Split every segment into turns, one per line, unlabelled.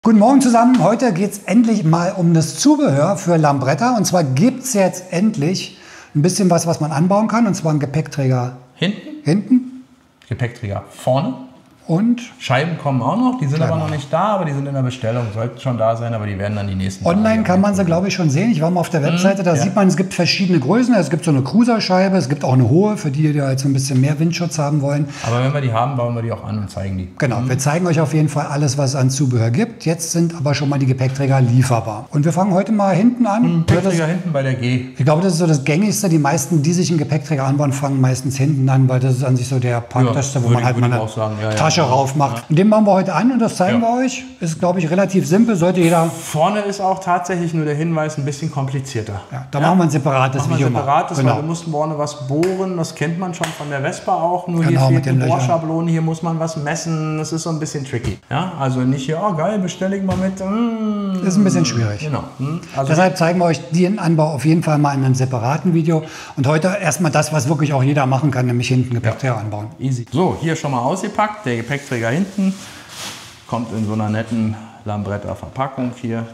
Guten Morgen zusammen. Heute geht es endlich mal um das Zubehör für Lambretta. Und zwar gibt es jetzt endlich ein bisschen was man anbauen kann. Und zwar einen Gepäckträger hinten.
Gepäckträger vorne.
Und
Scheiben kommen auch noch, die sind aber noch nicht da, aber die sind in der Bestellung, sollten schon da sein, aber die werden dann die nächsten Tage.
Online kann man sie, glaube ich, schon sehen. Ich war mal auf der Webseite, da sieht man, es gibt verschiedene Größen. Es gibt so eine Cruiserscheibe, es gibt auch eine hohe, für die halt so ein bisschen mehr Windschutz haben wollen.
Aber wenn wir die haben, bauen wir die auch an und zeigen die.
Genau, wir zeigen euch auf jeden Fall alles, was es an Zubehör gibt. Jetzt sind aber schon mal die Gepäckträger lieferbar. Und wir fangen heute mal hinten an.
Gepäckträger hinten bei der G.
Ich glaube, das ist so das Gängigste. Die meisten, die sich einen Gepäckträger anbauen, fangen meistens hinten an, weil das ist an sich so der praktischste, wo man halt mal eine Tasche rauf macht. Und den machen wir heute an und das zeigen wir euch. Ist, glaube ich, relativ simpel. Sollte jeder.
Vorne ist auch tatsächlich nur der Hinweis ein bisschen komplizierter.
Ja, da machen wir ein separates Video.
Weil wir mussten vorne was bohren. Das kennt man schon von der Vespa auch. Nur hier fehlt die Bohrschablone. Hier muss man was messen. Das ist so ein bisschen tricky. Ja, also nicht hier, oh geil, bestelle ich mal mit.
Das ist ein bisschen schwierig.
Genau. Also
deshalb zeigen wir euch den Anbau auf jeden Fall mal in einem separaten Video. Und heute erstmal das, was wirklich auch jeder machen kann, nämlich hinten Gepäckträger anbauen.
Easy. So, hier schon mal ausgepackt. Der Gepäckträger hinten kommt in so einer netten Lambretta-Verpackung hier.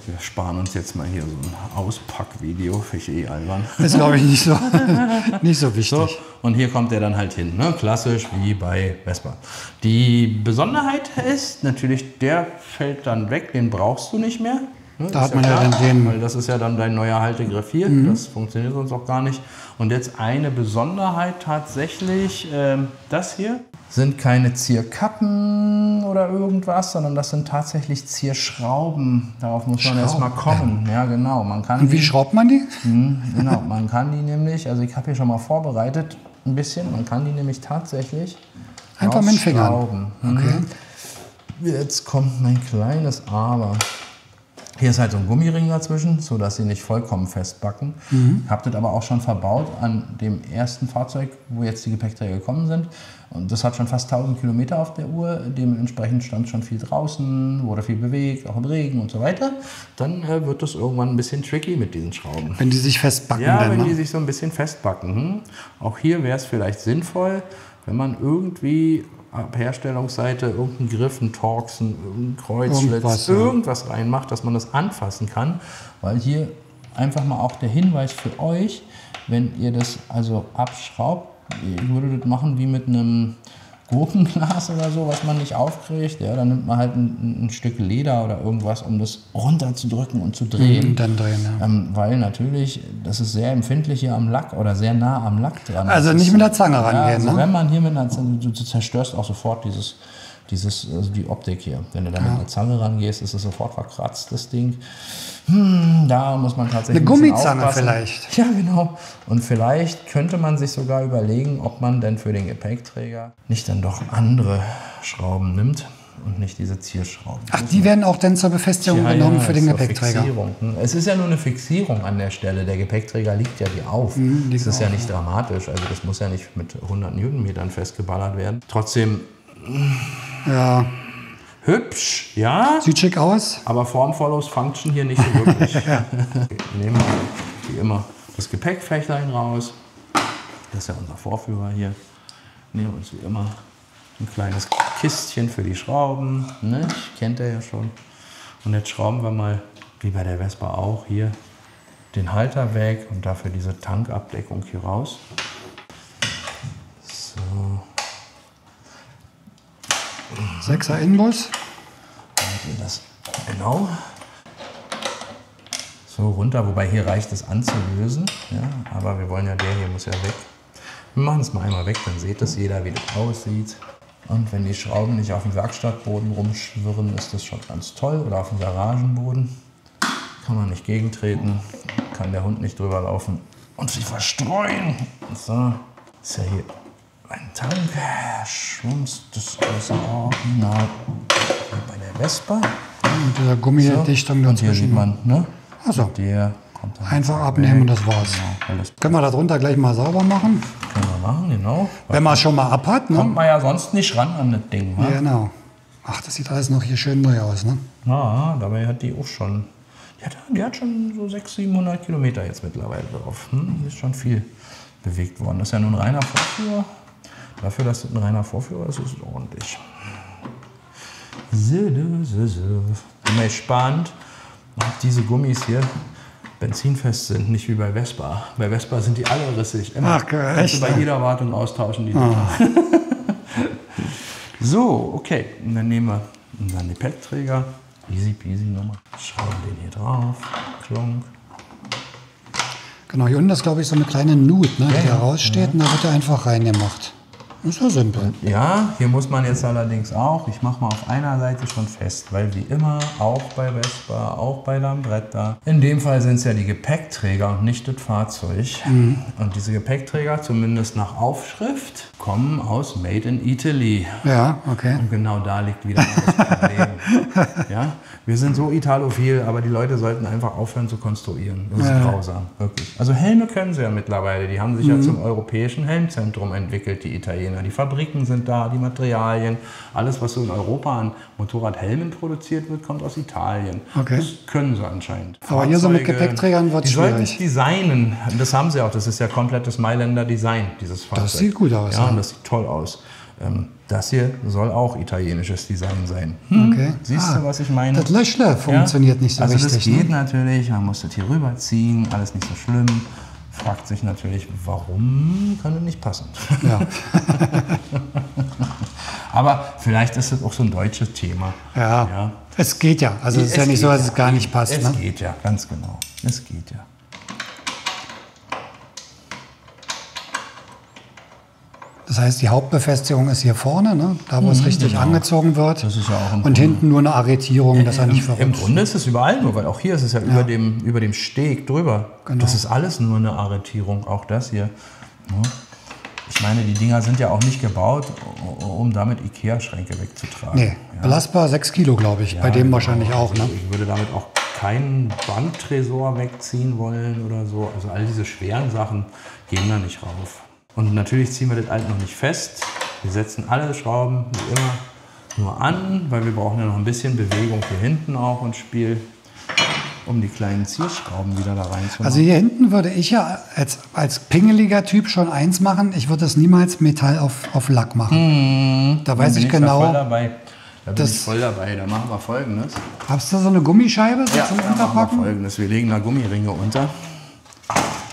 Wir sparen uns jetzt mal hier so ein Auspackvideo, finde ich albern.
Das ist, glaube ich, nicht so wichtig.
So, und hier kommt der dann halt hin, ne? Klassisch wie bei Vespa. Die Besonderheit ist natürlich, der fällt dann weg, den brauchst du nicht mehr. Ne?
Da hat man ja dann den.
Weil das ist ja dann dein neuer Haltegriff hier. Das funktioniert sonst auch gar nicht. Und jetzt eine Besonderheit tatsächlich, das hier sind keine Zierkappen oder irgendwas, sondern das sind tatsächlich Zierschrauben. Darauf muss man erst mal kommen. Ja, genau. Man kann
und wie schraubt man die?
Genau, man kann die nämlich, also ich habe hier schon mal vorbereitet ein bisschen, man kann die nämlich tatsächlich
einfach mit den Fingern.
Okay. Jetzt kommt mein kleines Aber. Hier ist halt so ein Gummiring dazwischen, sodass sie nicht vollkommen festbacken. Habt das aber auch schon verbaut an dem ersten Fahrzeug, wo jetzt die Gepäckträger gekommen sind. Und das hat schon fast 1000 Kilometer auf der Uhr. Dementsprechend stand schon viel draußen, wurde viel bewegt, auch im Regen und so weiter. Dann wird das irgendwann ein bisschen tricky mit diesen Schrauben.
Wenn die sich festbacken.
Ja, wenn die sich so ein bisschen festbacken. Auch hier wäre es vielleicht sinnvoll, wenn man irgendwie ab Herstellungsseite irgendeinen Griff, einen Torx, einen Kreuzschlitz, irgendwas reinmacht, dass man das anfassen kann. Weil hier einfach mal auch der Hinweis für euch, wenn ihr das also abschraubt, ihr würdet das machen wie mit einem Gurkenglas oder so, was man nicht aufkriegt. Ja, dann nimmt man halt ein Stück Leder oder irgendwas, um das runterzudrücken und zu drehen.
Dann drehen, ja.
Weil natürlich, das ist sehr empfindlich hier am Lack oder sehr nah am Lack dran.
Also nicht mit der Zange rangehen.
Also
ne?
wenn man hier mit einer Zange, du zerstörst auch sofort also die Optik hier. Wenn du da mit einer Zange rangehst, ist es sofort verkratzt, das Ding. Da muss man tatsächlich
eine Gummizange vielleicht.
Ja, genau. Und vielleicht könnte man sich sogar überlegen, ob man denn für den Gepäckträger nicht dann doch andere Schrauben nimmt und nicht diese Zierschrauben.
Ach, die werden auch dann zur Befestigung genommen für den Gepäckträger.
Fixierung. Es ist ja nur eine Fixierung an der Stelle. Der Gepäckträger liegt ja hier auf. Das ist ja nicht dramatisch. Also das muss ja nicht mit 100 Newtonmetern festgeballert werden. Trotzdem
ja.
Hübsch, ja.
Sieht schick aus.
Aber Form follows Function hier nicht so wirklich. Okay, nehmen wir wie immer das Gepäckfächlein raus. Das ist ja unser Vorführer hier. Nehmen uns wie immer ein kleines Kistchen für die Schrauben. Ne? Kennt ihr ja schon. Und jetzt schrauben wir mal, wie bei der Vespa auch, hier den Halter weg und dafür diese Tankabdeckung hier raus. So.
6er Inbus.
Das genau. So runter, wobei hier reicht es anzulösen. Ja, aber wir wollen ja, der hier muss ja weg. Wir machen es mal einmal weg, dann seht das jeder, wie das aussieht. Und wenn die Schrauben nicht auf dem Werkstattboden rumschwirren, ist das schon ganz toll. Oder auf dem Garagenboden. Kann man nicht gegentreten, kann der Hund nicht drüber laufen und sich verstreuen. So, ist ja hier ein Tank, Schwungs, das ist original bei der Vespa.
Und dieser Gummidichtung
so. Und hier sieht man, ne?
Also,
der kommt dann
einfach abnehmen und das war's.
Genau,
können wir darunter gleich mal sauber machen?
Können wir machen, genau.
Wenn man schon mal ab hat, ne?
Kommt man ja sonst nicht ran an das Ding. Ne?
Ja, genau. Ach, das sieht alles noch hier schön neu aus, ne?
Ja, dabei hat die auch schon, die hat schon so 600, 700 Kilometer jetzt mittlerweile drauf. Ist schon viel bewegt worden. Das ist ja nun ein reiner Vorführer. Dafür, dass das ein reiner Vorführer ist, ist es ordentlich. Bin mal gespannt, ob diese Gummis hier benzinfest sind, nicht wie bei Vespa. Bei Vespa sind die alle rissig. Immer.
Ach, echt?
Bei jeder Wartung austauschen die. So, okay. Und dann nehmen wir unseren Gepäckträger. Easy peasy Nummer. Schrauben den hier drauf. Klonk.
Genau, hier unten ist, glaube ich, so eine kleine Nut, ne, die da raussteht, und da wird er einfach reingemacht. Ist so simpel.
Ja, hier muss man jetzt allerdings auch, ich mache mal auf einer Seite schon fest, weil wie immer, auch bei Vespa, auch bei Lambretta, in dem Fall sind es ja die Gepäckträger und nicht das Fahrzeug. Und diese Gepäckträger, zumindest nach Aufschrift, kommen aus Made in Italy.
Ja, okay.
Und genau da liegt wieder das Problem. Ja? Wir sind so italophil, aber die Leute sollten einfach aufhören zu konstruieren. Das ist grausam, wirklich. Also Helme können sie ja mittlerweile, die haben sich ja zum europäischen Helmzentrum entwickelt, die Italiener. Die Fabriken sind da, die Materialien, alles, was so in Europa an Motorradhelmen produziert wird, kommt aus Italien.
Okay.
Das können sie anscheinend.
Aber hier so mit Gepäckträgern wird es schwierig.
Die sollten es designen. Das haben sie auch. Das ist ja komplettes Mailänder Design, dieses Fahrzeug.
Das sieht gut aus.
Ja, und das sieht toll aus. Das hier soll auch italienisches Design sein.
Okay.
Siehst du, was ich meine?
Das Löschle funktioniert nicht so
also
richtig.
Das geht natürlich, man muss das hier rüberziehen, alles nicht so schlimm. Fragt sich natürlich, warum kann das nicht passen?
Ja.
Aber vielleicht ist das auch so ein deutsches Thema.
Ja. Es geht ja. Also es ist ja nicht so, dass es gar nicht passt.
Es geht ja, ganz genau. Es geht ja.
Das heißt, die Hauptbefestigung ist hier vorne, ne? Da wo es richtig angezogen wird.
Das ist ja auch
und hinten nur eine Arretierung, dass er nicht verrutscht.
Im Grunde ist es überall nur, weil auch hier ist es ja über dem Steg drüber.
Genau.
Das ist alles nur eine Arretierung, auch das hier. Ja. Ich meine, die Dinger sind ja auch nicht gebaut, um damit Ikea-Schränke wegzutragen.
Nee, belastbar 6 Kilo, glaube ich. Bei dem
genau.
wahrscheinlich auch. Ne?
Ich würde damit auch keinen Banktresor wegziehen wollen oder so. Also all diese schweren Sachen gehen da nicht rauf. Und natürlich ziehen wir das alt noch nicht fest. Wir setzen alle Schrauben wie immer nur an, weil wir brauchen ja noch ein bisschen Bewegung hier hinten auch ins Spiel, um die kleinen Zierschrauben wieder da reinzumachen.
Also hier hinten würde ich ja als pingeliger Typ schon eins machen. Ich würde das niemals Metall auf Lack machen. Da weiß ich genau.
Da bin ich voll dabei. Da machen wir Folgendes.
Hast du so eine Gummischeibe
ja,
zum
Unterpacken?
Unterpacken?
Wir Folgendes. Wir legen da Gummiringe unter.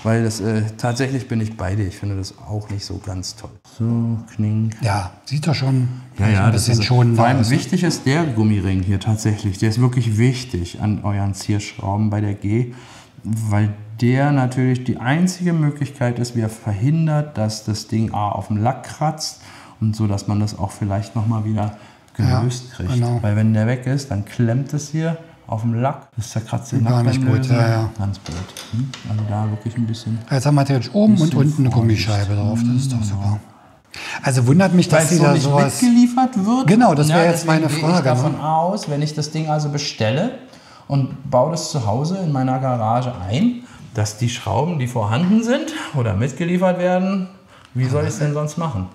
Weil das tatsächlich bin ich bei dir. Ich finde das auch nicht so ganz toll. So, knink.
Ja, sieht doch schon
ein bisschen schonender aus. Vor allem
aus.
Wichtig ist der Gummiring hier tatsächlich. Der ist wirklich wichtig an euren Zierschrauben bei der G, weil der natürlich die einzige Möglichkeit ist, wie er verhindert, dass das Ding A auf dem Lack kratzt und so, dass man das auch vielleicht nochmal wieder gelöst kriegt. Genau. Weil wenn der weg ist, dann klemmt es hier auf dem Lack, das zerkratzt den Lack
gar nicht gut, ja.
Ganz blöd. Also da wirklich ein bisschen.
Jetzt haben wir natürlich oben und unten eine Gummischeibe drauf, das ist doch super. Also wundert mich, dass sie da
nicht
sowas
mitgeliefert wird.
Genau, das wäre jetzt meine Frage.
Ich gehe davon aus, wenn ich das Ding also bestelle und baue das zu Hause in meiner Garage ein, dass die Schrauben, die vorhanden sind oder mitgeliefert werden, wie soll ich es denn sonst machen?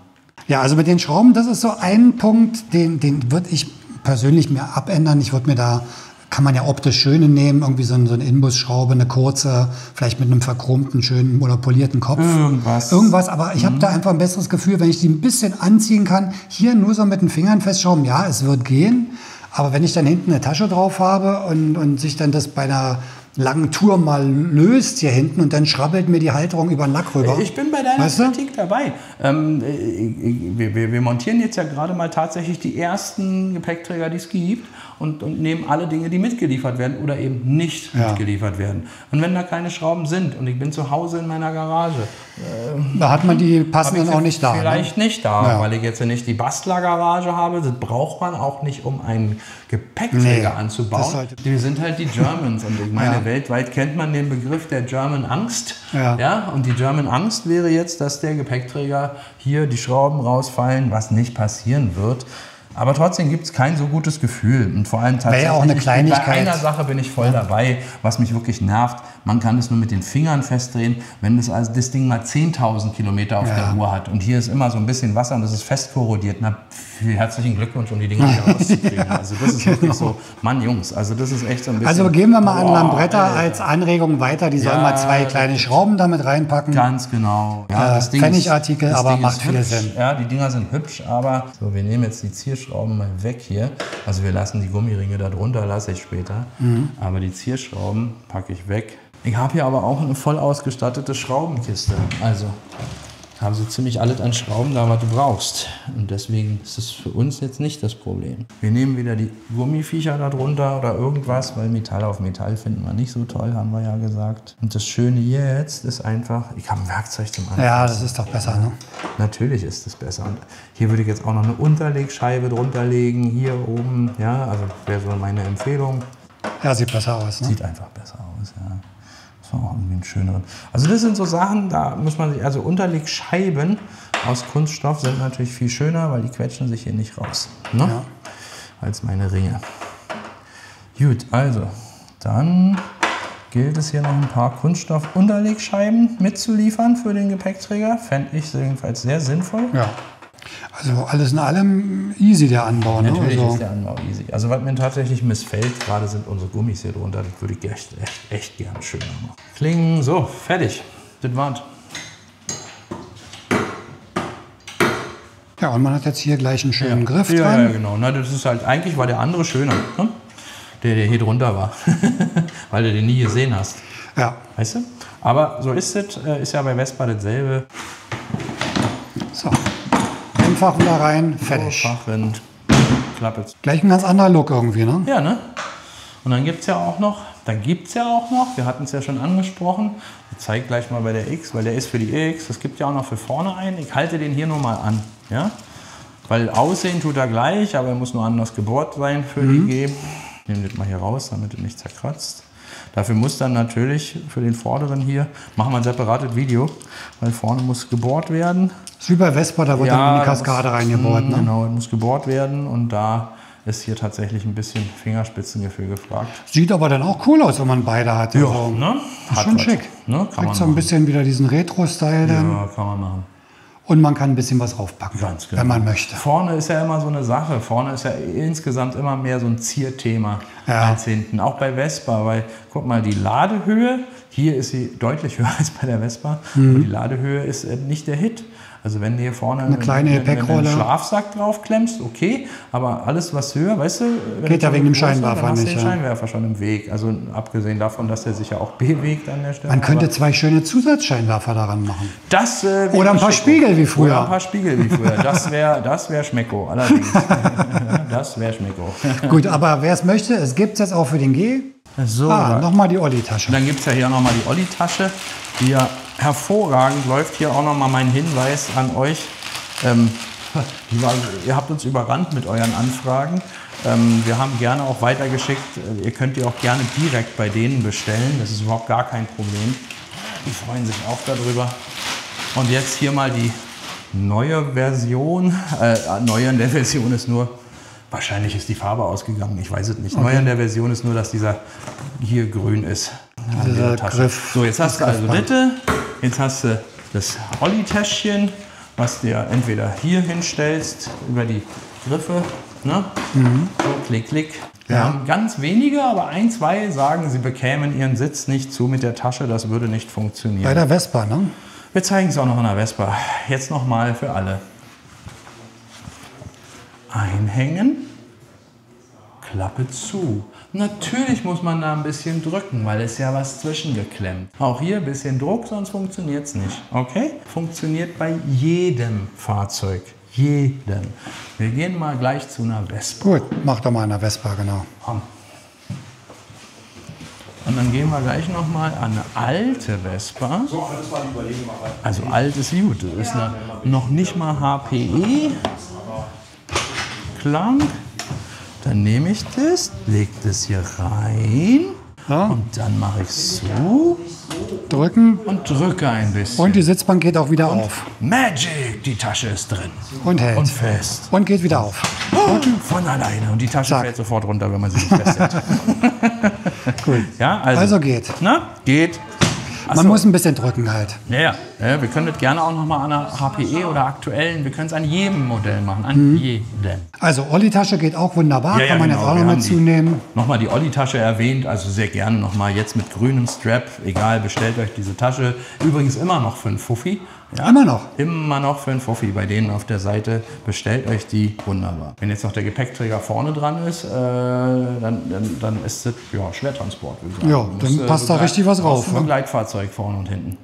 Ja, also mit den Schrauben, das ist so ein Punkt, den würde ich persönlich mir abändern. Ich würde mir da, kann man ja optisch schöne nehmen, irgendwie so eine Inbusschraube, eine kurze, vielleicht mit einem verchromten, schönen oder polierten Kopf. Irgendwas, aber ich habe da einfach ein besseres Gefühl, wenn ich die ein bisschen anziehen kann. Hier nur so mit den Fingern festschrauben, ja, es wird gehen. Aber wenn ich dann hinten eine Tasche drauf habe und sich dann das bei einer langen Tour mal löst hier hinten und dann schrabbelt mir die Halterung über den Lack rüber.
Ich bin bei deiner Kritik dabei. Wir montieren jetzt ja gerade mal tatsächlich die ersten Gepäckträger, die es gibt und nehmen alle Dinge, die mitgeliefert werden oder eben nicht mitgeliefert werden. Und wenn da keine Schrauben sind und ich bin zu Hause in meiner Garage,
da hat man die passenden auch nicht da.
Vielleicht nicht da, weil ich jetzt nicht die Bastlergarage habe. Das braucht man auch nicht, um einen Gepäckträger anzubauen. Wir sind halt die Germans und ich meine, weltweit kennt man den Begriff der German Angst. Ja, und die German Angst wäre jetzt, dass der Gepäckträger hier die Schrauben rausfallen, was nicht passieren wird. Aber trotzdem gibt es kein so gutes Gefühl. Und vor allem tatsächlich
auch eine Kleinigkeit.
Bei einer Sache bin ich voll dabei, was mich wirklich nervt. Man kann es nur mit den Fingern festdrehen, wenn das Ding mal 10.000 Kilometer auf der Uhr hat. Und hier ist immer so ein bisschen Wasser und das ist fest korrodiert. Na, herzlichen Glückwunsch, um die Dinger wieder rauszukriegen. Also das ist wirklich so, Mann, Jungs, also das ist echt so ein bisschen...
Also geben wir mal an Lambretta als Anregung weiter. Die sollen mal 2 kleine Schrauben damit reinpacken.
Ganz genau. Ja,
Pfennigartikel, aber macht viel Sinn.
Ja, die Dinger sind hübsch, aber so, wir nehmen jetzt die Zierschrauben Zierschrauben mal weg hier. Also wir lassen die Gummiringe da drunter, lasse ich später. Aber die Zierschrauben packe ich weg. Ich habe hier aber auch eine voll ausgestattete Schraubenkiste. Also haben sie ziemlich alles an Schrauben da, was du brauchst. Und deswegen ist es für uns jetzt nicht das Problem. Wir nehmen wieder die Gummiviecher da drunter oder irgendwas, weil Metall auf Metall finden wir nicht so toll, haben wir ja gesagt. Und das Schöne jetzt ist einfach, ich habe ein Werkzeug zum Anfassen.
Ja, das ist doch besser, ne?
Natürlich ist es besser. Und hier würde ich jetzt auch noch eine Unterlegscheibe drunter legen, hier oben. Ja, also wäre so meine Empfehlung.
Ja, sieht besser aus, ne?
Sieht einfach besser aus, ja. Auch irgendwie einen schöneren. Also das sind so Sachen, da muss man sich, also Unterlegscheiben aus Kunststoff sind natürlich viel schöner, weil die quetschen sich hier nicht raus, ne? Ja. Als meine Ringe. Gut, also dann gilt es hier noch ein paar Kunststoff-Unterlegscheiben mitzuliefern für den Gepäckträger. Fände ich jedenfalls sehr sinnvoll.
Ja. Also alles in allem easy der Anbau. Ne?
Natürlich
also
ist der Anbau easy. Also was mir tatsächlich missfällt, gerade sind unsere Gummis hier drunter, das würde ich echt gern schöner machen. Klingen, so, fertig. Das war's.
Ja, und man hat jetzt hier gleich einen schönen Griff dran.
Ja, genau. Na, das ist halt, eigentlich war der andere schöner, ne? Der hier drunter war, weil du den nie gesehen hast.
Ja.
Weißt du? Aber so ist es, ist ja bei Vespa dasselbe.
So. Einfach wieder rein, fertig.
So, Fachwind, Klappe.
Gleich ein ganz anderer Look irgendwie, ne?
Ja, ne? Und dann gibt es ja auch noch, wir hatten es ja schon angesprochen, ich zeige gleich mal bei der X, weil der ist für die X, es gibt ja auch noch für vorne einen. Ich halte den hier nur mal an, ja? Weil aussehen tut er gleich, aber er muss nur anders gebohrt sein für die G. Ich nehme das mal hier raus, damit es nicht zerkratzt. Dafür muss dann natürlich für den vorderen hier, machen wir ein separates Video, weil vorne muss gebohrt werden.
Das ist wie bei Vespa, da wird dann in die Kaskade reingebohrt. Ne?
Genau, muss gebohrt werden und da ist hier tatsächlich ein bisschen Fingerspitzengefühl gefragt.
Sieht aber dann auch cool aus, wenn man beide hat.
Ja,
also,
ne?
Ist schon schick.
Ne?
Kriegt so ein bisschen wieder diesen Retro-Style dann.
Ja, kann man machen.
Und man kann ein bisschen was raufpacken,
Ganz genau.
wenn man möchte.
Vorne ist ja immer so eine Sache. Vorne ist ja insgesamt immer mehr so ein Zierthema als hinten. Auch bei Vespa, weil, guck mal, die Ladehöhe, hier ist sie deutlich höher als bei der Vespa. Aber die Ladehöhe ist nicht der Hit. Also wenn du hier vorne
eine kleine Gepäckrolle,
einen Schlafsack drauf klemmst, okay, aber alles was höher, weißt du,
geht ja wegen dem Scheinwerfer
dann hast
nicht.
Du den Scheinwerfer schon im Weg. Also abgesehen davon, dass der sich ja auch bewegt an der Stelle.
Man könnte zwei schöne Zusatzscheinwerfer daran machen.
Das,
oder ein paar Spiegel wie früher.
Oder ein paar Spiegel wie früher. Das wär Schmecko, allerdings. Das wäre Schmecko.
Gut, aber wer es möchte, es gibt es jetzt auch für den G.
So,
nochmal die Olli-Tasche.
Dann gibt es ja hier nochmal die Olli-Tasche, die ja hervorragend läuft. Hier auch nochmal mein Hinweis an euch. Ihr habt uns überrannt mit euren Anfragen. Wir haben gerne auch weitergeschickt. Ihr könnt die auch gerne direkt bei denen bestellen. Das ist überhaupt gar kein Problem. Die freuen sich auch darüber. Und jetzt hier mal die neue Version. Neu in der Version ist nur, wahrscheinlich ist die Farbe ausgegangen, ich weiß es nicht. Okay. Neu in der Version ist nur, dass dieser hier grün ist.
Dieser Griff.
So, jetzt hast du also Mitte, jetzt hast du das Olli-Täschchen, was dir entweder hier hinstellst, über die Griffe, ne? So, klick, klick. Wir haben ganz wenige, aber ein, zwei sagen, sie bekämen ihren Sitz nicht zu mit der Tasche, das würde nicht funktionieren.
Bei der Vespa, ne?
Wir zeigen es auch noch in der Vespa. Jetzt nochmal für alle. Einhängen, Klappe zu. Natürlich muss man da ein bisschen drücken, weil es ja was zwischengeklemmt. Auch hier ein bisschen Druck, sonst funktioniert es nicht. Okay? Funktioniert bei jedem Fahrzeug. Jedem. Wir gehen mal gleich zu einer Vespa.
Gut, mach doch mal eine Vespa, genau.
Und dann gehen wir gleich noch mal an eine alte Vespa.
So, das war die Überlegung.
Also alt ist gut. Das ist noch nicht mal HPE. Klang. Dann nehme ich das, lege das hier rein und dann mache ich so.
Drücken.
Und drücke ein bisschen.
Und die Sitzbank geht auch wieder auf.
Magic! Die Tasche ist drin.
Und hält.
Und fest.
Und geht wieder auf.
Von alleine. Und die Tasche fällt sofort runter, wenn man sie nicht festhält.
Cool.
Ja,
also geht.
Na, geht.
Man muss ein bisschen drücken halt.
Ja, wir können das gerne auch noch mal an einer HPE oder aktuellen, wir können es an jedem Modell machen, an jedem.
Also Olli-Tasche geht auch wunderbar, kann man jetzt auch noch mal zunehmen.
Nochmal die Olli-Tasche erwähnt, also sehr gerne nochmal jetzt mit grünem Strap, egal, bestellt euch diese Tasche. Übrigens immer noch für einen Fuffi, Ja, immer noch für einen Fuffi bei denen auf der Seite. Bestellt euch die, wunderbar. Wenn jetzt noch der Gepäckträger vorne dran ist, dann ist das Schwertransport.
Ja, dann passt da richtig was drauf.
Ein Begleitfahrzeug vorne und hinten.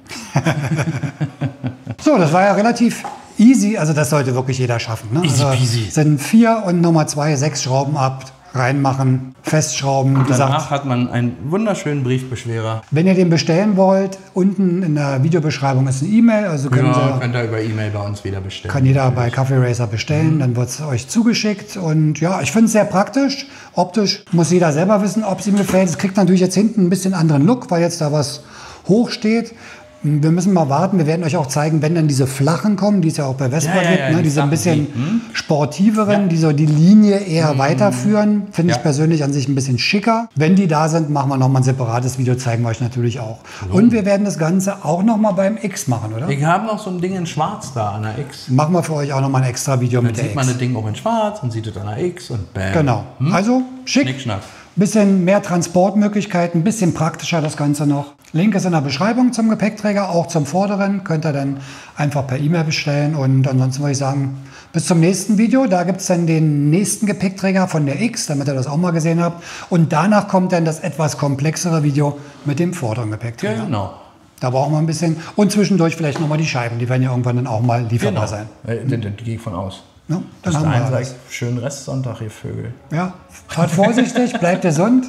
So, das war ja relativ easy. Also das sollte wirklich jeder schaffen. Ne?
Easy peasy.
Sind 4 und Nummer 2, 6 Schrauben ab. Reinmachen, festschrauben.
Und danach hat man einen wunderschönen Briefbeschwerer.
Wenn ihr den bestellen wollt, unten in der Videobeschreibung ist eine E-Mail. Also könnt
ihr über E-Mail bei uns wieder bestellen.
Kann jeder bei Kaffee Racer bestellen, dann wird es euch zugeschickt. Und ja, ich finde es sehr praktisch. Optisch muss jeder selber wissen, ob es ihm gefällt. Es kriegt natürlich jetzt hinten ein bisschen anderen Look, weil jetzt da was hoch steht. Wir müssen mal warten. Wir werden euch auch zeigen, wenn dann diese flachen kommen, die es ja auch bei Vespa gibt, ne? Diese ein bisschen sportiveren, die so die Linie eher weiterführen. Finde ich persönlich an sich ein bisschen schicker. Wenn die da sind, machen wir nochmal ein separates Video, zeigen wir euch natürlich auch. Und wir werden das Ganze auch nochmal beim X machen, oder?
Wir haben noch so ein Ding in schwarz da an der X.
Machen wir für euch auch nochmal ein extra Video mit der X.
Dann sieht man das Ding auch in schwarz und sieht es an der X und bam.
Genau. Also schick.
Schnickschnack.
Bisschen mehr Transportmöglichkeiten, ein bisschen praktischer das Ganze noch. Link ist in der Beschreibung zum Gepäckträger, auch zum vorderen. Könnt ihr dann einfach per E-Mail bestellen. Und ansonsten würde ich sagen, bis zum nächsten Video. Da gibt es dann den nächsten Gepäckträger von der X, damit ihr das auch mal gesehen habt. Und danach kommt dann das etwas komplexere Video mit dem vorderen Gepäckträger.
Genau.
Da brauchen wir ein bisschen. Und zwischendurch vielleicht nochmal die Scheiben. Die werden ja irgendwann dann auch mal lieferbar sein.
Die gehe ich von aus.
Ja, dann haben wir alles.
Schönen Restsonntag, ihr Vögel.
Ja, fahrt vorsichtig, bleibt gesund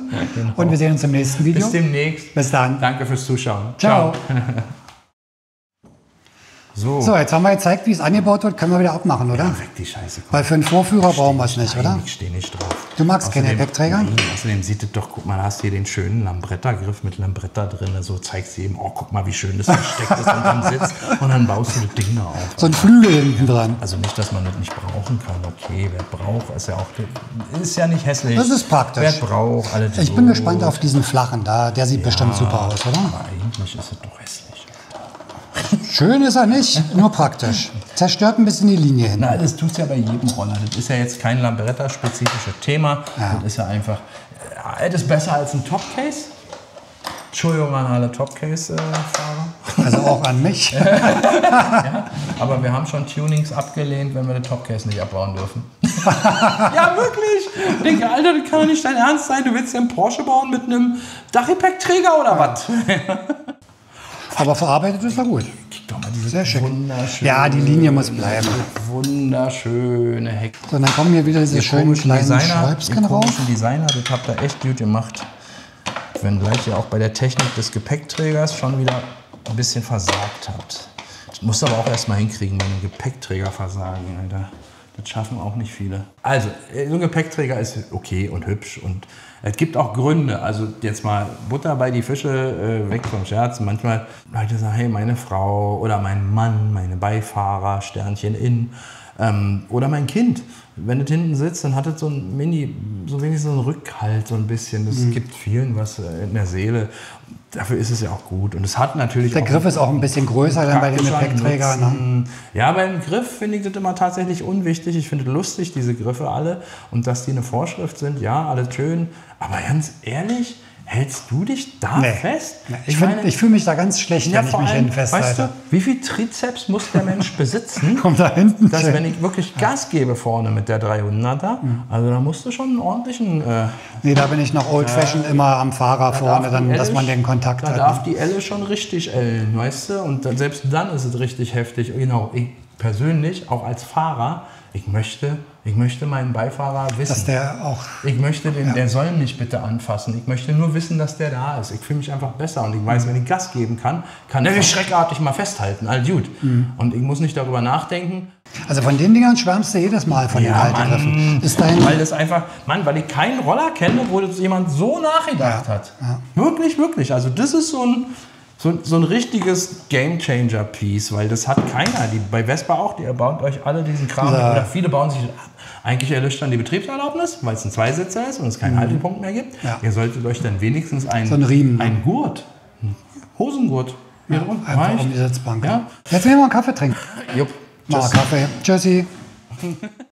und wir sehen uns im nächsten Video.
Bis demnächst.
Bis dann.
Danke fürs Zuschauen.
Ciao. So, jetzt haben wir gezeigt, wie es angebaut wird. Können wir wieder abmachen, oder?
Ja, weg die Scheiße.
Weil für einen Vorführer brauchen wir es nicht, oder?
Ich stehe nicht drauf.
Du magst keine Gepäckträger?
Nein, außerdem sieht es doch, guck mal, da hast du hier den schönen Lambretta-Griff mit Lambretta drin. So zeigst du eben, oh, guck mal, wie schön das versteckt ist unterm Sitz. Und dann baust du das Ding da auf.
So ein Flügel hinten dran.
Also nicht, dass man das nicht brauchen kann. Okay, wer braucht, ist ja auch, ist ja nicht hässlich.
Das ist praktisch.
Wer braucht, alles
Ich bin gespannt auf diesen flachen da. Der sieht bestimmt super aus, oder?
Eigentlich ist es doch hässlich.
Schön ist er nicht, nur praktisch. Zerstört ein bisschen die Linie hin.
Na, das tut es ja bei jedem Roller. Das ist ja jetzt kein Lambretta-spezifisches Thema. Ja. Das ist ja einfach, das ist besser als ein Topcase. Entschuldigung an alle Topcase-Fahrer.
Also auch an mich.
Ja, aber wir haben schon Tunings abgelehnt, wenn wir den Topcase nicht abbauen dürfen. Ja, wirklich. Denke, Alter, das kann doch nicht dein Ernst sein. Du willst ja einen Porsche bauen mit einem Dachgepäckträger oder was?
Aber verarbeitet ist er gut.
Guck doch mal, diese
sehr schick.
Wunderschöne,
ja, die Linie muss bleiben.
Wunderschöne Heck.
So, dann kommen hier wieder diese schönen kleinen Schreibscan raus.
Designer, das habt ihr echt gut gemacht. Wenn gleich ja auch bei der Technik des Gepäckträgers schon wieder ein bisschen versagt habt. Das musst du aber auch erstmal hinkriegen, mit einem Gepäckträger versagen, Alter. Das schaffen auch nicht viele. Also, so ein Gepäckträger ist okay und hübsch und es gibt auch Gründe. Also jetzt mal Butter bei die Fische, weg vom Scherz. Manchmal Leute sagen, hey, meine Frau oder mein Mann, meine Beifahrer, Sternchen in oder mein Kind. Wenn es hinten sitzt, dann hat es so ein so wenigstens so einen Rückhalt, so ein bisschen. Das gibt vielen was in der Seele. Dafür ist es ja auch gut. Und es hat natürlich
der Griff ist auch ein bisschen größer dann bei den Gepäckträgern. Ne?
Ja, beim Griff finde ich das immer tatsächlich unwichtig. Ich finde es lustig, diese Griffe alle. Und dass die eine Vorschrift sind, ja, alles schön. Aber ganz ehrlich, hältst du dich da fest?
Nee. Ich fühle mich da ganz schlecht, wenn ich mich hinten festhalte.
Weißt du, wie viel Trizeps muss der Mensch besitzen,
kommt da hinten
dass wenn ich wirklich Gas gebe vorne mit der 300er, also da musst du schon einen ordentlichen...
nee, da bin ich noch old-fashioned immer am Fahrer vorne, dann, dass man den Kontakt hat.
Da darf die Elle schon richtig ellen, weißt du? Und selbst dann ist es richtig heftig. Genau, ich persönlich, auch als Fahrer, ich möchte meinen Beifahrer wissen.
Dass der auch...
Ich möchte der soll mich bitte anfassen. Ich möchte nur wissen, dass der da ist. Ich fühle mich einfach besser. Und ich weiß, wenn ich Gas geben kann der mich schreckartig mal festhalten. All gut. Und ich muss nicht darüber nachdenken.
Also von den Dingern schwärmst du jedes Mal von den Haltegriffen.
Weil das einfach, weil ich keinen Roller kenne, wo das jemand so nachgedacht hat. Ja. Wirklich, wirklich. Also das ist so ein richtiges Game-Changer-Piece, weil das hat keiner. Bei Vespa auch, die baut euch alle diesen Kram. Oder viele bauen sich ab. Eigentlich erlischt dann die Betriebserlaubnis, weil es ein Zweisitzer ist und es keinen Haltepunkt mehr gibt. Ja. Ihr solltet euch dann wenigstens einen Gurt, einen Hosengurt,
hier drum, einfach um die Sitzbank. Ja. Jetzt werden wir einen Kaffee trinken.
Jupp.
Mal Kaffee. Tschüssi.